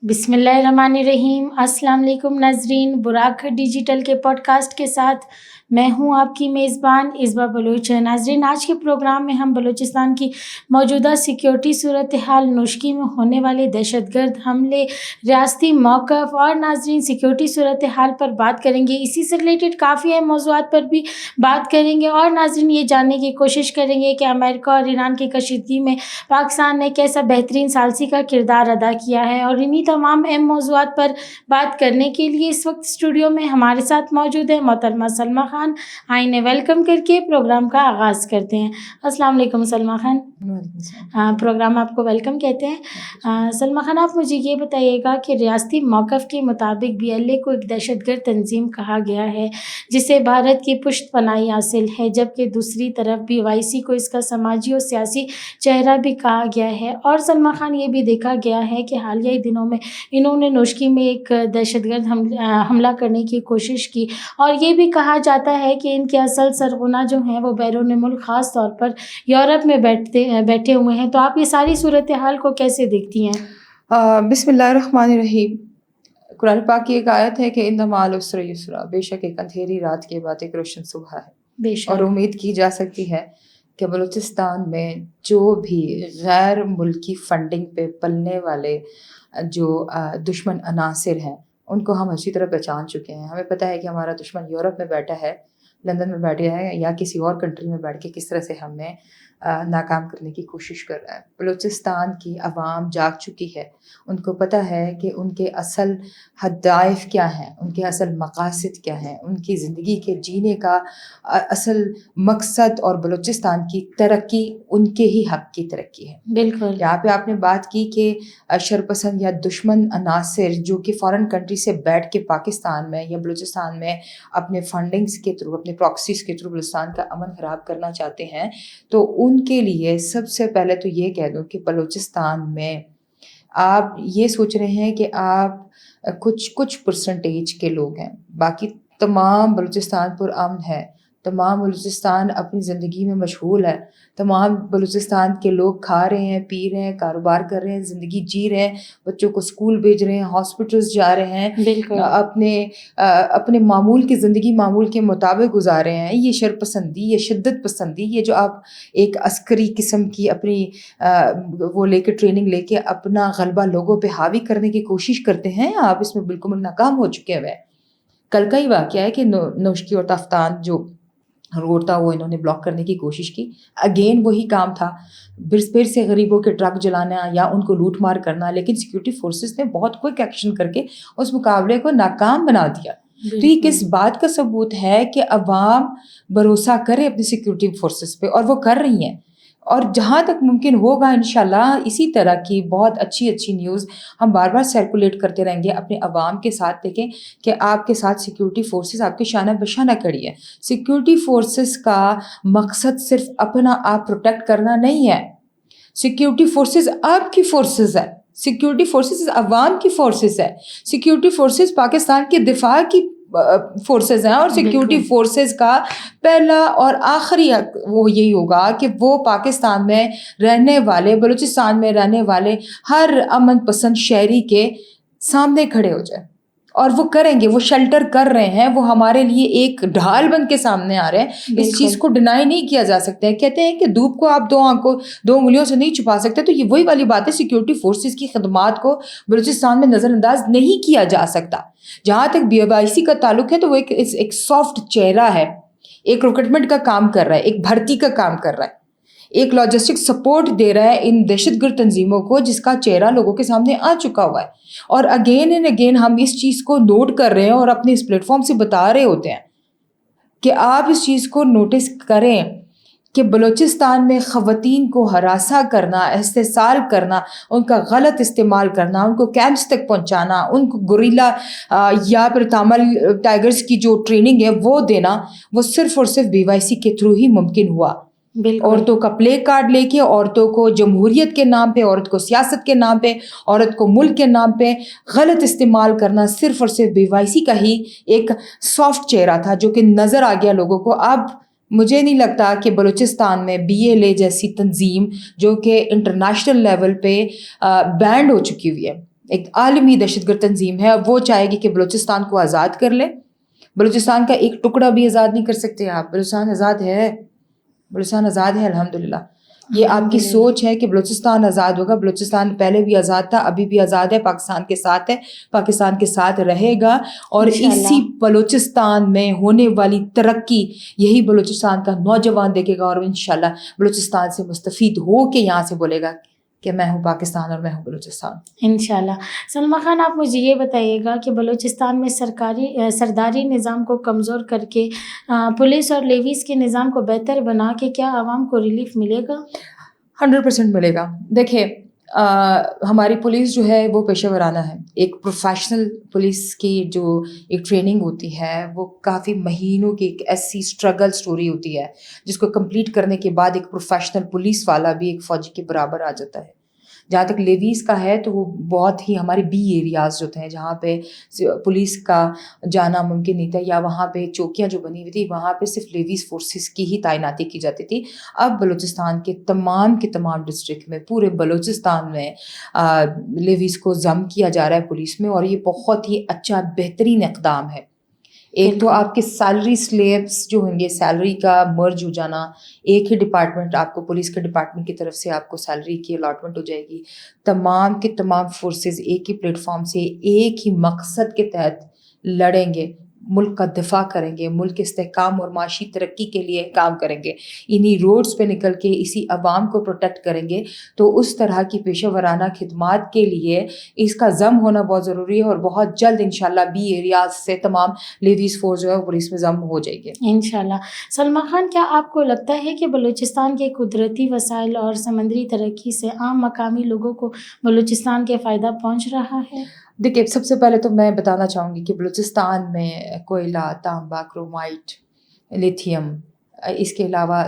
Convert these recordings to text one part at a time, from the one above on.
بسم اللہ الرحمن الرحیم۔ السلام علیکم ناظرین، براک ڈیجیٹل کے پوڈ کاسٹ کے ساتھ میں ہوں آپ کی میزبان عزبہ بلوچ۔ ناظرین، آج کے پروگرام میں ہم بلوچستان کی موجودہ سیکیورٹی صورتحال، نوشکی میں ہونے والے دہشت گرد حملے، ریاستی موقف اور ناظرین سیکیورٹی صورتحال پر بات کریں گے۔ اسی سے ریلیٹڈ کافی اہم موضوعات پر بھی بات کریں گے اور ناظرین یہ جاننے کی کوشش کریں گے کہ امریکہ اور ایران کی کشیدگی میں پاکستان نے کیسا بہترین ثالثی کا کردار ادا کیا ہے، اور انہی تمام اہم موضوعات پر بات کرنے کے لیے اس وقت اسٹوڈیو میں ہمارے ساتھ موجود ہے محترمہ سلمیٰ خان۔ آئیے ویلکم کر کے پروگرام کا آغاز کرتے ہیں۔ السلام علیکم سلمیٰ خان۔ پروگرام آپ کو ویلکم کہتے ہیں۔ سلمیٰ خان، آپ مجھے یہ بتائیے گا کہ ریاستی موقف کے مطابق BLA کو ایک دہشت گرد تنظیم کہا گیا ہے جسے بھارت کی پشت پناہی حاصل ہے، جبکہ دوسری طرف BYC کو اس کا سماجی اور سیاسی چہرہ بھی کہا گیا ہے۔ اور سلمیٰ خان، یہ بھی دیکھا گیا ہے کہ حالیہ دنوں میں انہوں نے نوشکی میں ایک دہشت گرد حملہ کرنے کی کوشش کی، اور یہ بھی کہا جاتا ہے کہ ان کے اصل سرغنہ جو ہیں وہ بیرون ملک، خاص طور پر یورپ میں بیٹھے ہوئے ہیں۔ تو آپ یہ ساری صورتحال کو کیسے دیکھتی ہیں؟ بسم اللہ الرحمن الرحیم۔ قرآن پاک کی ایک آیت ہے کہ ان مع العسر یسرا، بے شک ایک اندھیری رات کے بعد ایک روشن صبح ہے۔ بے شک۔ اور امید کی جا سکتی ہے کہ بلوچستان میں جو بھی غیر ملکی فنڈنگ پہ پلنے والے جو دشمن عناصر ہیں ان کو ہم اچھی طرح پہچان چکے ہیں۔ ہمیں پتہ ہے کہ ہمارا دشمن یورپ میں بیٹھا ہے، لندن میں بیٹھا ہے، یا کسی اور کنٹری میں بیٹھ کے کس طرح سے ہمیں ناکام کرنے کی کوشش کر رہا ہے۔ بلوچستان کی عوام جاگ چکی ہے، ان کو پتہ ہے کہ ان کے اصل ہدف کیا ہیں، ان کے اصل مقاصد کیا ہیں، ان کی زندگی کے جینے کا اصل مقصد، اور بلوچستان کی ترقی ان کے ہی حق کی ترقی ہے۔ بالکل۔ یہاں پہ آپ نے بات کی کہ شرپسند یا دشمن عناصر جو کہ فارن کنٹری سے بیٹھ کے پاکستان میں یا بلوچستان میں اپنے فنڈنگز کے تھرو، اپنے پراکسیز کے تھرو بلوچستان کا امن خراب کرنا چاہتے ہیں، تو ان کے لیے سب سے پہلے تو یہ کہہ دوں کہ بلوچستان میں آپ یہ سوچ رہے ہیں کہ آپ کچھ پرسنٹیج کے لوگ ہیں، باقی تمام بلوچستان پر امن ہے، تمام بلوچستان اپنی زندگی میں مشغول ہے، تمام بلوچستان کے لوگ کھا رہے ہیں، پی رہے ہیں، کاروبار کر رہے ہیں، زندگی جی رہے ہیں، بچوں کو اسکول بھیج رہے ہیں، ہاسپٹلز جا رہے ہیں، بالکل۔ اپنے معمول کی زندگی معمول کے مطابق گزار رہے ہیں۔ یہ شرپسندی، یہ شدت پسندی، یہ جو آپ ایک عسکری قسم کی اپنی وہ لے کے ٹریننگ لے کے اپنا غلبہ لوگوں پہ حاوی کرنے کی کوشش کرتے ہیں، آپ اس میں بالکل ناکام ہو چکے ہوئے ہیں۔ کل کا ہی واقعہ ہے کہ نوشکی اور تفتان جو روڈ تھا وہ انہوں نے بلاک کرنے کی کوشش کی، اگین وہی کام تھا، پھر سے غریبوں کے ٹرک جلانا یا ان کو لوٹ مار کرنا، لیکن سیکیورٹی فورسز نے بہت کوئک ایکشن کر کے اس مقابلے کو ناکام بنا دیا۔ تو یہ کس بات کا ثبوت ہے کہ عوام بھروسہ کرے اپنی سیکیورٹی فورسز پہ، اور وہ کر رہی ہیں، اور جہاں تک ممکن ہوگا انشاءاللہ اسی طرح کی بہت اچھی نیوز ہم بار بار سرکولیٹ کرتے رہیں گے اپنے عوام کے ساتھ۔ دیکھیں کہ آپ کے ساتھ سیکیورٹی فورسز آپ کے شانہ بشانہ کھڑی ہے۔ سیکیورٹی فورسز کا مقصد صرف اپنا آپ پروٹیکٹ کرنا نہیں ہے، سیکیورٹی فورسز آپ کی فورسز ہے، سیکیورٹی فورسز عوام کی فورسز ہے، سیکیورٹی فورسز پاکستان کے دفاع کی فورسز ہیں، اور سیکیورٹی فورسز کا پہلا اور آخری وہ یہی ہوگا کہ وہ پاکستان میں رہنے والے، بلوچستان میں رہنے والے ہر امن پسند شہری کے سامنے کھڑے ہو جائے، اور وہ کریں گے، وہ شیلٹر کر رہے ہیں، وہ ہمارے لیے ایک ڈھال بن کے سامنے آ رہے ہیں۔ اس چیز کو ڈینائی نہیں کیا جا سکتا ہے۔ کہتے ہیں کہ دھوپ کو آپ دو انگلیوں سے نہیں چھپا سکتے، تو یہ وہی والی بات ہے، سیکیورٹی فورسز کی خدمات کو بلوچستان میں نظر انداز نہیں کیا جا سکتا۔ جہاں تک BYC کا تعلق ہے تو وہ ایک سافٹ چہرہ ہے، ایک ریکروٹمنٹ کا کام کر رہا ہے، ایک بھرتی کا کام کر رہا ہے، ایک لاجسٹک سپورٹ دے رہا ہے ان دہشت گرد تنظیموں کو، جس کا چہرہ لوگوں کے سامنے آ چکا ہوا ہے۔ اور اگین اینڈ اگین ہم اس چیز کو نوٹ کر رہے ہیں اور اپنے اس پلیٹ فارم سے بتا رہے ہوتے ہیں کہ آپ اس چیز کو نوٹس کریں کہ بلوچستان میں خواتین کو ہراساں کرنا، استحصال کرنا، ان کا غلط استعمال کرنا، ان کو کیمپس تک پہنچانا، ان کو گوریلا یا پھر تامل ٹائگرز کی جو ٹریننگ ہے وہ دینا، وہ صرف اور صرف BYC کے تھرو ہی ممکن ہوا۔ عورتوں کا پلے کارڈ لے کے، عورتوں کو جمہوریت کے نام پہ، عورت کو سیاست کے نام پہ، عورت کو ملک کے نام پہ غلط استعمال کرنا صرف اور صرف BYC کا ہی ایک سافٹ چہرہ تھا جو کہ نظر آ گیا لوگوں کو۔ اب مجھے نہیں لگتا کہ بلوچستان میں BLA جیسی تنظیم جو کہ انٹرنیشنل لیول پہ بینڈ ہو چکی ہوئی ہے، ایک عالمی دہشت گرد تنظیم ہے. اب وہ چاہے گی کہ بلوچستان کو آزاد کر لے. بلوچستان کا ایک ٹکڑا بھی آزاد نہیں کر سکتے آپ. بلوچستان آزاد ہے، بلوچستان آزاد ہے الحمدللہ. یہ آپ کی سوچ ہے کہ بلوچستان آزاد ہوگا. بلوچستان پہلے بھی آزاد تھا، ابھی بھی آزاد ہے، پاکستان کے ساتھ ہے، پاکستان کے ساتھ رہے گا. اور اسی بلوچستان میں ہونے والی ترقی یہی بلوچستان کا نوجوان دیکھے گا، اور انشاءاللہ بلوچستان سے مستفید ہو کے یہاں سے بولے گا کہ میں ہوں پاکستان اور میں ہوں بلوچستان. انشاءاللہ. سلمیٰ خان، آپ مجھے یہ بتائیے گا کہ بلوچستان میں سرداری نظام کو کمزور کر کے پولیس اور لیویز کے نظام کو بہتر بنا کے کیا عوام کو ریلیف ملے گا؟ 100% ملے گا. دیکھیں ہماری پولیس جو ہے وہ پیشہ ورانہ ہے. ایک پروفیشنل پولیس کی جو ایک ٹریننگ ہوتی ہے وہ کافی مہینوں کی ایک ایسی اسٹرگل سٹوری ہوتی ہے جس کو کمپلیٹ کرنے کے بعد ایک پروفیشنل پولیس والا بھی ایک فوجی کے برابر آ جاتا ہے. جہاں تک لیویز کا ہے تو وہ بہت ہی ہمارے بی ایریاز جو تھے جہاں پہ پولیس کا جانا ممکن نہیں تھا، یا وہاں پہ چوکیاں جو بنی ہوئی تھی وہاں پہ صرف لیویز فورسز کی ہی تعیناتی کی جاتی تھی. اب بلوچستان کے تمام ڈسٹرکٹ میں، پورے بلوچستان میں لیویز کو ضم کیا جا رہا ہے پولیس میں، اور یہ بہت ہی اچھا بہترین اقدام ہے. ایک تو آپ کے سیلری سلیبس جو ہوں گے، سیلری کا مرج ہو جانا، ایک ہی ڈپارٹمنٹ آپ کو پولیس کے ڈپارٹمنٹ کی طرف سے آپ کو سیلری کی الاٹمنٹ ہو جائے گی. تمام کے تمام فورسز ایک ہی پلیٹ فارم سے ایک ہی مقصد کے تحت لڑیں گے، ملک کا دفاع کریں گے، ملک کے استحکام اور معاشی ترقی کے لیے کام کریں گے، انہی روڈز پہ نکل کے اسی عوام کو پروٹیکٹ کریں گے. تو اس طرح کی پیشہ ورانہ خدمات کے لیے اس کا ضم ہونا بہت ضروری ہے، اور بہت جلد انشاءاللہ بی ایریاز سے تمام لیویز فورس جو ہے وہ پولیس میں ضم ہو جائے گی انشاءاللہ. سلمیٰ خان، کیا آپ کو لگتا ہے کہ بلوچستان کے قدرتی وسائل اور سمندری ترقی سے عام مقامی لوگوں کو بلوچستان کے فائدہ پہنچ رہا ہے؟ دیکھیے، سب سے پہلے تو میں بتانا چاہوں گی کہ بلوچستان میں کوئلہ، تانبا، کرومائٹ، لیتھیم، اس کے علاوہ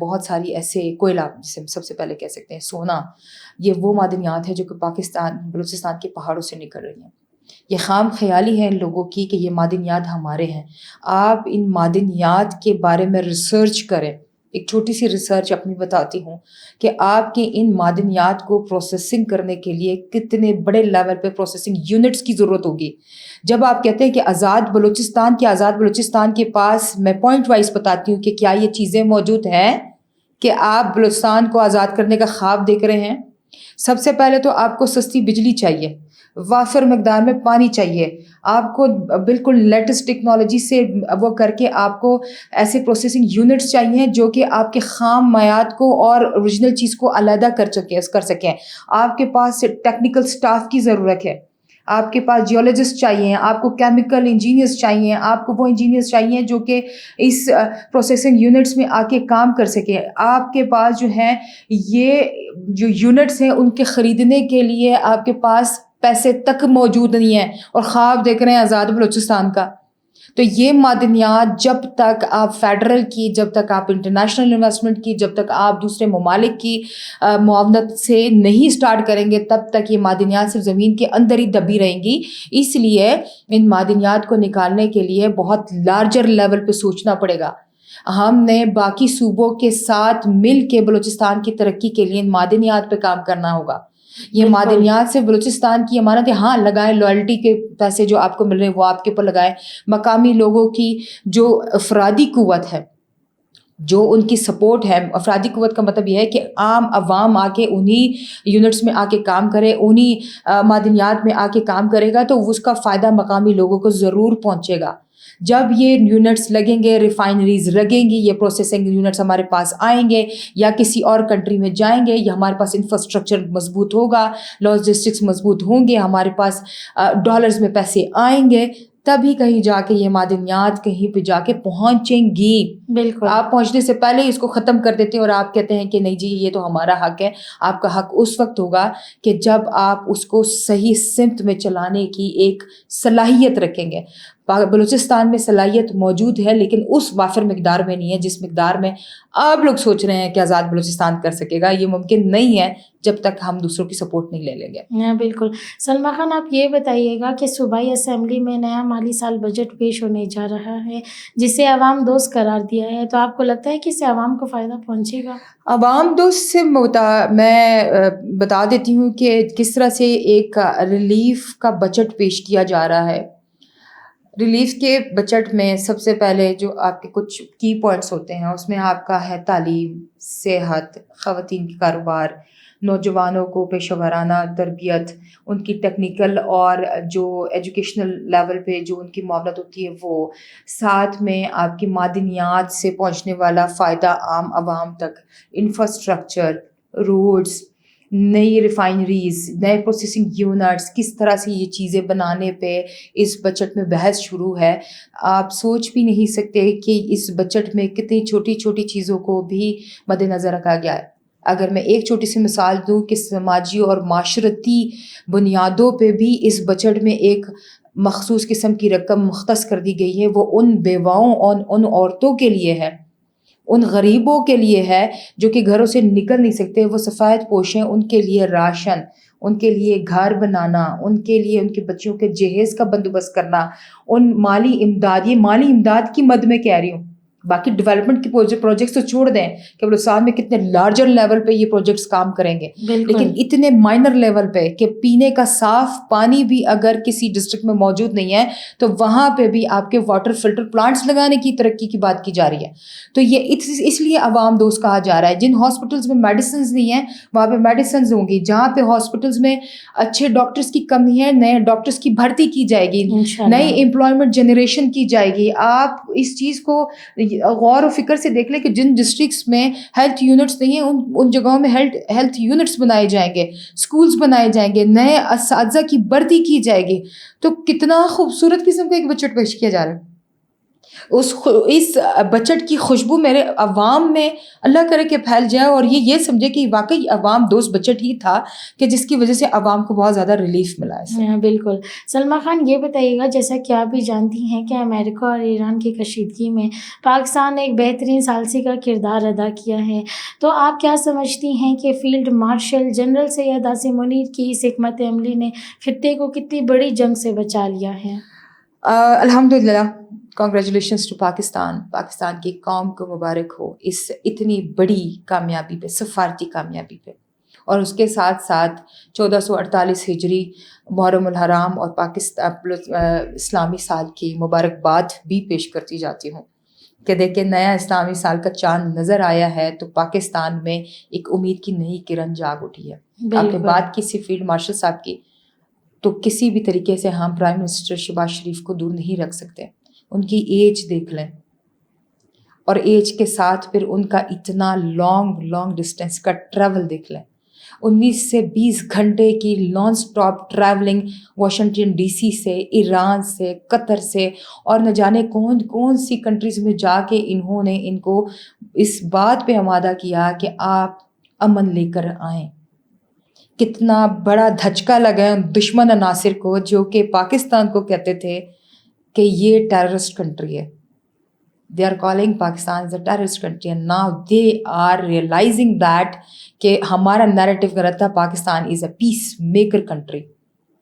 بہت ساری ایسے کوئلہ جسے ہم سب سے پہلے کہہ سکتے ہیں سونا، یہ وہ معدنیات ہیں جو کہ بلوچستان کے پہاڑوں سے نکل رہی ہیں. یہ خام خیالی ہے ان لوگوں کی کہ یہ معدنیات ہمارے ہیں. آپ ان معدنیات کے بارے میں ریسرچ کریں. ایک چھوٹی سی ریسرچ اپنی بتاتی ہوں کہ آپ کے ان معدنیات کو پروسیسنگ کرنے کے لیے کتنے بڑے لیول پہ پروسیسنگ یونٹس کی ضرورت ہوگی. جب آپ کہتے ہیں کہ آزاد بلوچستان کے پاس، میں پوائنٹ وائز بتاتی ہوں کہ کیا یہ چیزیں موجود ہیں کہ آپ بلوچستان کو آزاد کرنے کا خواب دیکھ رہے ہیں. سب سے پہلے تو آپ کو سستی بجلی چاہیے، وافر مقدار میں پانی چاہیے، آپ کو بالکل لیٹسٹ ٹیکنالوجی سے وہ کر کے آپ کو ایسے پروسیسنگ یونٹس چاہیے جو کہ آپ کے خام مایات کو اور اوریجنل چیز کو علیحدہ کر سکیں. آپ کے پاس ٹیکنیکل سٹاف کی ضرورت ہے، آپ کے پاس جیولوجسٹ چاہیے، آپ کو کیمیکل انجینئرز چاہیے، آپ کو وہ انجینئرز چاہیے جو کہ اس پروسیسنگ یونٹس میں آ کے کام کر سکیں. آپ کے پاس جو ہیں یہ جو یونٹس ہیں ان کے خریدنے کے لیے آپ کے پاس پیسے تک موجود نہیں ہیں، اور خواب دیکھ رہے ہیں آزاد بلوچستان کا. تو یہ معدنیات جب تک آپ فیڈرل کی، جب تک آپ انٹرنیشنل انویسٹمنٹ کی، جب تک آپ دوسرے ممالک کی معاونت سے نہیں سٹارٹ کریں گے، تب تک یہ معدنیات صرف زمین کے اندر ہی دبی رہیں گی. اس لیے ان معدنیات کو نکالنے کے لیے بہت لارجر لیول پہ سوچنا پڑے گا. ہم نے باقی صوبوں کے ساتھ مل کے بلوچستان کی ترقی کے لیے ان معدنیات پہ کام کرنا ہوگا. یہ معدنیات سے بلوچستان کی امانت ہے. ہاں لگائیں، لائلٹی کے پیسے جو آپ کو مل رہے ہیں وہ آپ کے اوپر لگائیں. مقامی لوگوں کی جو افرادی قوت ہے، جو ان کی سپورٹ ہے، افرادی قوت کا مطلب یہ ہے کہ عام عوام آ کے انہی یونٹس میں آ کے کام کرے، انہی معدنیات میں آ کے کام کرے گا تو اس کا فائدہ مقامی لوگوں کو ضرور پہنچے گا. جب یہ یونٹس لگیں گے، ریفائنریز لگیں گی، یہ پروسیسنگ یونٹس ہمارے پاس آئیں گے یا کسی اور کنٹری میں جائیں گے، یا ہمارے پاس انفراسٹرکچر مضبوط ہوگا، لاجسٹکس مضبوط ہوں گے، ہمارے پاس ڈالرز میں پیسے آئیں گے، تبھی کہیں جا کے یہ معدنیات کہیں پہ جا کے پہنچیں گی. بالکل. آپ پہنچنے سے پہلے ہی اس کو ختم کر دیتے ہیں اور آپ کہتے ہیں کہ نہیں جی یہ تو ہمارا حق ہے. آپ کا حق اس وقت ہوگا کہ جب آپ اس کو صحیح سمت میں چلانے کی ایک صلاحیت رکھیں گے. بلوچستان میں صلاحیت موجود ہے لیکن اس وافر مقدار میں نہیں ہے جس مقدار میں آپ لوگ سوچ رہے ہیں کہ آزاد بلوچستان کر سکے گا. یہ ممکن نہیں ہے جب تک ہم دوسروں کی سپورٹ نہیں لے لیں گے. بالکل. سلمیٰ خان آپ یہ بتائیے گا کہ صوبائی اسمبلی میں نیا مالی سال بجٹ پیش ہونے جا رہا ہے جسے عوام دوست قرار دیا ہے، تو آپ کو لگتا ہے کہ اس سے عوام کو فائدہ پہنچے گا؟ عوام دوست سے میں بتا دیتی ہوں کہ کس طرح سے ایک ریلیف کا بجٹ پیش کیا جا رہا ہے. ریلیف کے بجٹ میں سب سے پہلے جو آپ کے کچھ کی پوائنٹس ہوتے ہیں اس میں آپ کا ہے تعلیم، صحت، خواتین کے کاروبار، نوجوانوں کو پیشہ ورانہ تربیت، ان کی ٹیکنیکل اور جو ایجوکیشنل لیول پہ جو ان کی معاونت ہوتی ہے وہ، ساتھ میں آپ کی معدنیات سے پہنچنے والا فائدہ عام عوام تک، انفراسٹرکچر، روڈز، نئی ریفائنریز، نئے پروسیسنگ یونٹس، کس طرح سے یہ چیزیں بنانے پہ اس بجٹ میں بحث شروع ہے. آپ سوچ بھی نہیں سکتے کہ اس بجٹ میں کتنی چھوٹی چھوٹی چیزوں کو بھی مد نظر رکھا گیا ہے. اگر میں ایک چھوٹی سی مثال دوں کہ سماجی اور معاشرتی بنیادوں پہ بھی اس بجٹ میں ایک مخصوص قسم کی رقم مختص کر دی گئی ہے، وہ ان بیواؤں اور ان عورتوں کے لیے ہے، ان غریبوں کے لیے ہے جو کہ گھروں سے نکل نہیں سکتے، وہ سفید پوش ہیں، ان کے لیے راشن، ان کے لیے گھر بنانا، ان کے لیے ان کے بچوں کے جہیز کا بندوبست کرنا، ان مالی امداد، یہ مالی امداد کی مد میں کہہ رہی ہوں. باقی ڈیولپمنٹ کے پروجیکٹس تو چھوڑ دیں کہ بلوچستان میں کتنے لارجر لیول پہ یہ پروجیکٹس کام کریں گے، لیکن اتنے مائنر لیول پہ کہ پینے کا صاف پانی بھی اگر کسی ڈسٹرکٹ میں موجود نہیں ہے تو وہاں پہ بھی آپ کے واٹر فلٹر پلانٹس لگانے کی ترقی کی بات کی جا رہی ہے. تو یہ اس لیے عوام دوست کہا جا رہا ہے. جن ہاسپٹلس میں میڈیسنز نہیں ہیں وہاں پہ میڈیسنز ہوں گی، جہاں پہ ہاسپٹلس میں اچھے ڈاکٹرس کی کمی ہے نئے ڈاکٹرس کی بھرتی کی جائے گی، نئی امپلائمنٹ جنریشن کی جائے گی. آپ اس چیز کو غور و فکر سے دیکھ لیں کہ جن ڈسٹرکٹس میں ہیلتھ یونٹس نہیں ہیں ان جگہوں میں ہیلتھ یونٹس بنائے جائیں گے، اسکولس بنائے جائیں گے، نئے اساتذہ کی بھرتی کی جائے گی. تو کتنا خوبصورت قسم کا ایک بجٹ پیش کیا جا رہا ہے. اس بجٹ کی خوشبو میرے عوام میں اللہ کرے کہ پھیل جائے اور یہ سمجھے کہ واقعی عوام دوست بجٹ ہی تھا کہ جس کی وجہ سے عوام کو بہت زیادہ ریلیف ملا ہے. بالکل. سلمیٰ خان یہ بتائیے گا، جیسا کہ آپ بھی جانتی ہیں کہ امریکہ اور ایران کی کشیدگی میں پاکستان نے ایک بہترین ثالثی کا کردار ادا کیا ہے، تو آپ کیا سمجھتی ہیں کہ field marshal general Syed Asim Munir کی اس حکمت عملی نے خطے کو کتنی بڑی جنگ سے بچا لیا ہے؟ الحمدللہ، کانگریچولیشنز ٹو پاکستان کی قوم کو مبارک ہو اس اتنی بڑی کامیابی پہ، سفارتی کامیابی پہ. اور اس کے ساتھ ساتھ 1448 ہجری محرم الحرام اور پاکستان اسلامی سال کی مبارکباد بھی پیش کرتی جاتی ہوں کہ دیکھیں نیا اسلامی سال کا چاند نظر آیا ہے تو پاکستان میں ایک امید کی نئی کرن جاگ اٹھی ہے. آپ نے بات کی سی فیلڈ مارشل صاحب کی، تو کسی بھی طریقے سے ہم پرائم منسٹر شہباز شریف کو دور نہیں رکھ سکتے. ان کی ایج دیکھ لیں اور ایج کے ساتھ پھر ان کا اتنا لانگ ڈسٹینس کا ٹریول دیکھ لیں. 19 سے 20 گھنٹے کی non stop traveling Washington D C سے، ایران سے، قطر سے، اور نہ جانے کون سی کنٹریز میں جا کے انہوں نے ان کو اس بات پہ آمادہ کیا کہ آپ امن لے کر آئیں. کتنا بڑا دھچکا لگا ہے دشمن عناصر کو جو کہ پاکستان کو کہتے تھے کہ یہ ٹیررسٹ کنٹری ہے. They are calling Pakistan as a terrorist country and now they are realizing that کہ ہمارا نیریٹو غلط تھا، پاکستان از اے پیس میکر کنٹری.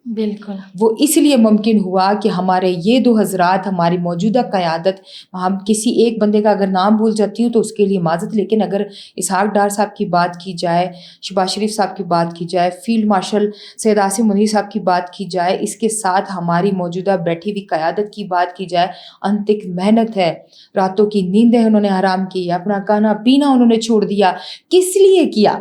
بالکل. وہ اس لیے ممکن ہوا کہ ہمارے یہ دو حضرات، ہماری موجودہ قیادت، ہم کسی ایک بندے کا اگر نام بھول جاتی ہوں تو اس کے لیے معذرت، لیکن اگر اسحاق ڈار صاحب کی بات کی جائے، شہباز شریف صاحب کی بات کی جائے، فیلڈ مارشل سید عاصم منیر صاحب کی بات کی جائے، اس کے ساتھ ہماری موجودہ بیٹھی ہوئی قیادت کی بات کی جائے، انتک محنت ہے، راتوں کی نیندیں انہوں نے حرام کی، اپنا کھانا پینا انہوں نے چھوڑ دیا. کس لیے کیا؟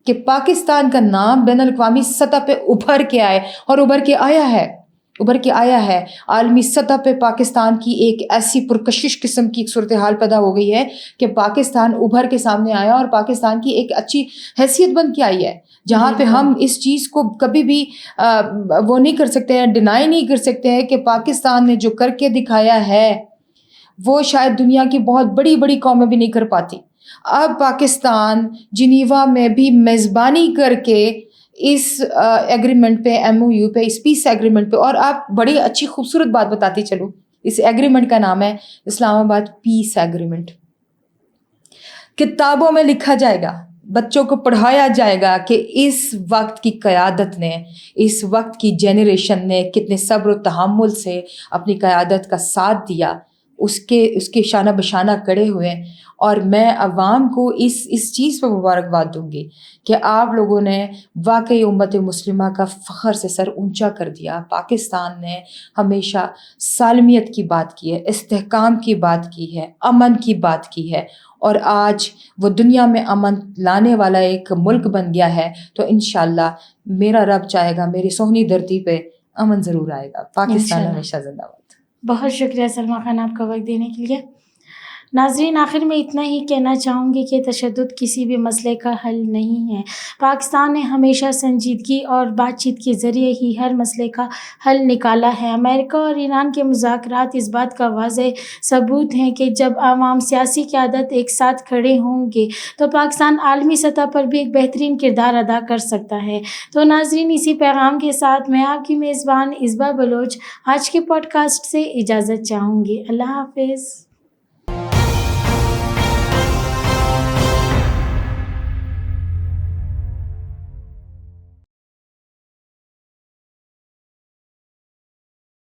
کہ پاکستان کا نام بین الاقوامی سطح پہ ابھر کے آئے، اور ابھر کے آیا ہے. عالمی سطح پہ پاکستان کی ایک ایسی پرکشش قسم کی صورتحال پیدا ہو گئی ہے کہ پاکستان ابھر کے سامنے آیا اور پاکستان کی ایک اچھی حیثیت بن کے آئی ہے، جہاں پہ ہم اس چیز کو کبھی بھی وہ نہیں کر سکتے ہیں، ڈینائی نہیں کر سکتے ہیں کہ پاکستان نے جو کر کے دکھایا ہے وہ شاید دنیا کی بہت بڑی بڑی قومیں بھی نہیں کر پاتی. اب پاکستان جنیوا میں بھی میزبانی کر کے اس ایگریمنٹ پہ، MOU پہ، اس پیس ایگریمنٹ پہ. اور آپ بڑی اچھی خوبصورت بات بتاتی چلو، اس ایگریمنٹ کا نام ہے اسلام آباد پیس ایگریمنٹ. کتابوں میں لکھا جائے گا، بچوں کو پڑھایا جائے گا کہ اس وقت کی قیادت نے، اس وقت کی جنریشن نے کتنے صبر و تحمل سے اپنی قیادت کا ساتھ دیا، اس کے شانہ بشانہ کڑے ہوئے. اور میں عوام کو اس چیز پہ مبارکباد دوں گی کہ آپ لوگوں نے واقعی امت مسلمہ کا فخر سے سر اونچا کر دیا. پاکستان نے ہمیشہ سالمیت کی بات کی ہے، استحکام کی بات کی ہے، امن کی بات کی ہے، اور آج وہ دنیا میں امن لانے والا ایک ملک بن گیا ہے. تو انشاءاللہ میرا رب چاہے گا میری سونی دھرتی پہ امن ضرور آئے گا. پاکستان انشاءاللہ. ہمیشہ زندہ باد. بہت شکریہ سلمیٰ خان آپ کا وقت دینے کے لیے. ناظرین، آخر میں اتنا ہی کہنا چاہوں گی کہ تشدد کسی بھی مسئلے کا حل نہیں ہے. پاکستان نے ہمیشہ سنجیدگی اور بات چیت کے ذریعے ہی ہر مسئلے کا حل نکالا ہے. امریکہ اور ایران کے مذاکرات اس بات کا واضح ثبوت ہیں کہ جب عوام سیاسی قیادت ایک ساتھ کھڑے ہوں گے تو پاکستان عالمی سطح پر بھی ایک بہترین کردار ادا کر سکتا ہے. تو ناظرین، اسی پیغام کے ساتھ میں آپ کی میزبان اصبا بلوچ آج کے پوڈ کاسٹ سے اجازت چاہوں گی. اللہ حافظ.